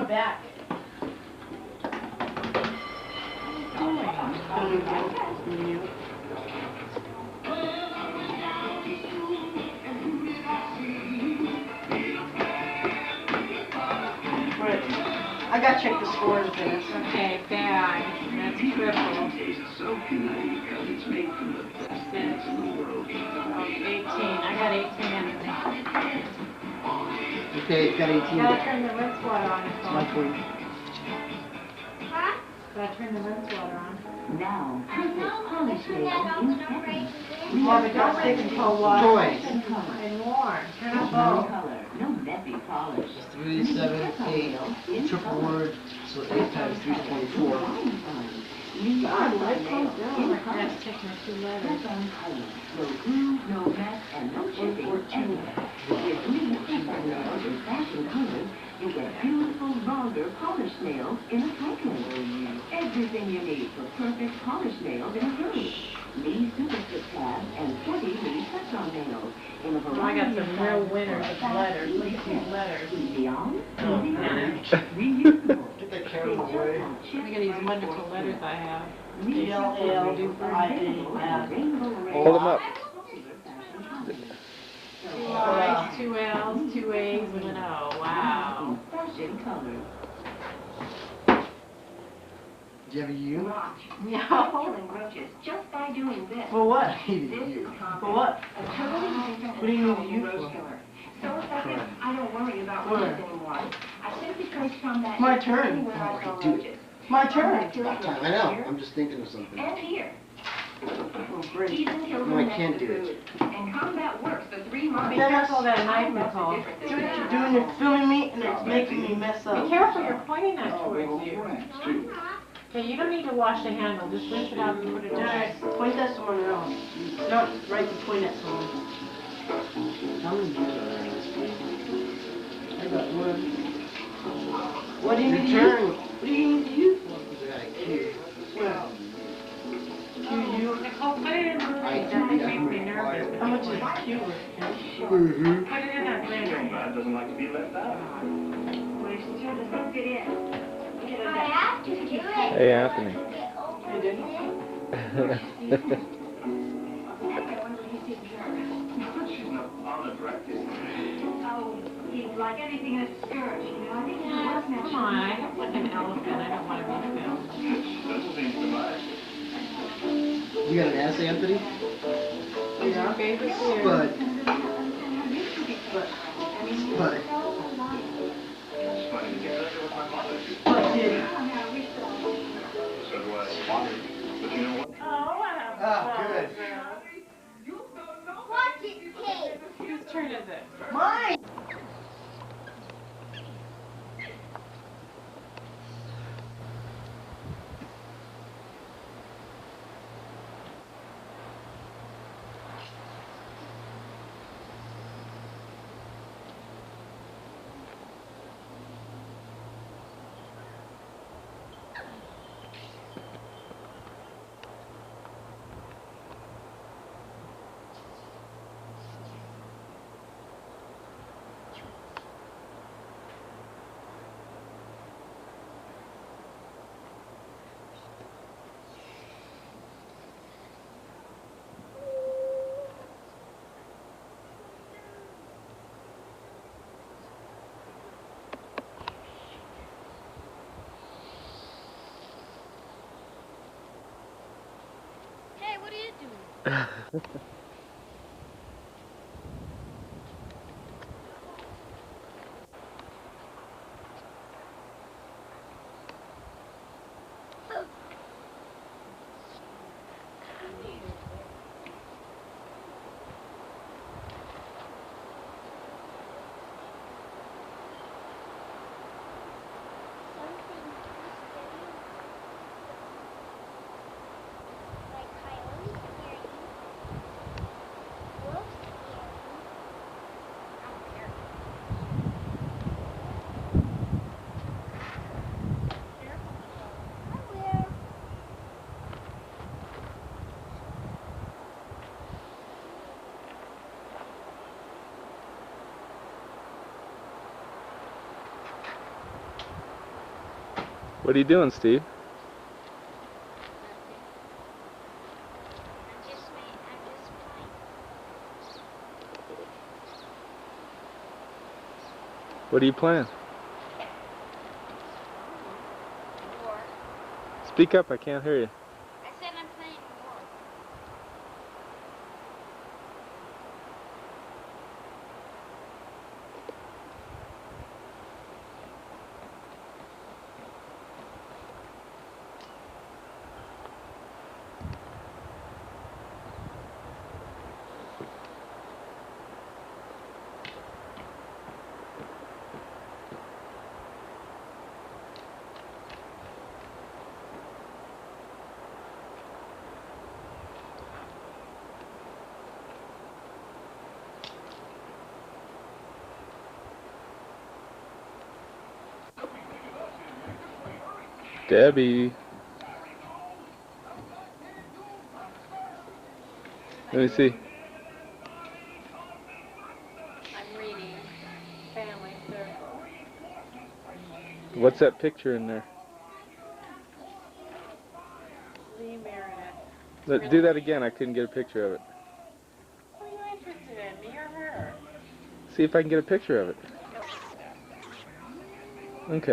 my back. I gotta check the scores, Dennis. Okay, bad. That's triple. So good because it's made from the best things in the world. 18. I got 18 anyway. Okay, got 18. Gotta turn the rinse water on. My turn. Huh? Gotta turn the rinse water on. Now, perfect polish nail in seconds. Yeah, but don't stick in cold water. Toys. And warm. Turn up No both. color, no messy polish. 3, 7, 8. Triple word. So 8 times 3 is 24. God, I closed down. That's taking 2 letters. No glue, no mess, and no chipping anywhere. With Lee Super Nails in fashion colors, you get beautiful, longer polished nails in a cycling. Everything you need for perfect polished nails in a hurry. Lee Super Strip tabs and 40 Lee touch-on nails in a variety I got some of real sizes winners for with fast, letters. Look easy at these steps. letters. Easy on, Oh, easy man. off. Reusable. Get that camera away. Look at these wonderful letters I have. L-L-I-A-F. Hold them up. 2 I's, 2 L's, 2 A's, and an O. Wow. Fashion colors. Do you have a U? Watch. No. Killing roaches just by doing this. For what? I hated This you. is compact. For what? A totally different What do you need to use roach for? killer. So effective, I don't worry about Where? roaches anymore. I simply place combat My turn. anywhere I saw do it. roaches. My turn. About time. I know. I'm just thinking of something. And here. Oh, great. Even kills No, I the next can't of do it. food. And combat works the 3 months. Be careful of that knife, Nicole. See what you're doing? You're filming me and it's making me mess Be up. careful, you're pointing that towards you. Okay, you don't need to wash the handle. Just rinse it out and put it in. Alright, point that somewhere else. Not right to point at someone. How many U's are there? I got one. What do you need to Your use? turn. What do you need to use? I got a Q. Well, Q-U. Nicole, put it in the blender. That makes me nervous. How much is Q? Mm-hmm. Put it in that blender. Doesn't like to be left out. Well, it sure doesn't fit in. I have to do it. Hey, Anthony. You did? She's not unattractive. Oh, he's like anything in a skirt, you know. I think he's worth mentioning. Come on, I look like an elephant. I don't want to be filmed. Doesn't seem to mind. You got an S, Anthony? Who's your favorite food? Spud. Spud. It's funny to get better with my mother. What did? So do I. But you know what? Oh, what a Ah, good. Watch it, Kate. Whose turn is it? Mine! Hey, what are you doing? Like coyotes near you? What are you doing, Steve? I'm just playing. What are you playing? War. Speak up, I can't hear you. I said I'm playing war. Debbie. Let me see. I'm reading Family Circle. What's that picture in there? Lee Meredith. Do that again, I couldn't get a picture of it. Who are you interested in, me or her? See if I can get a picture of it. Okay.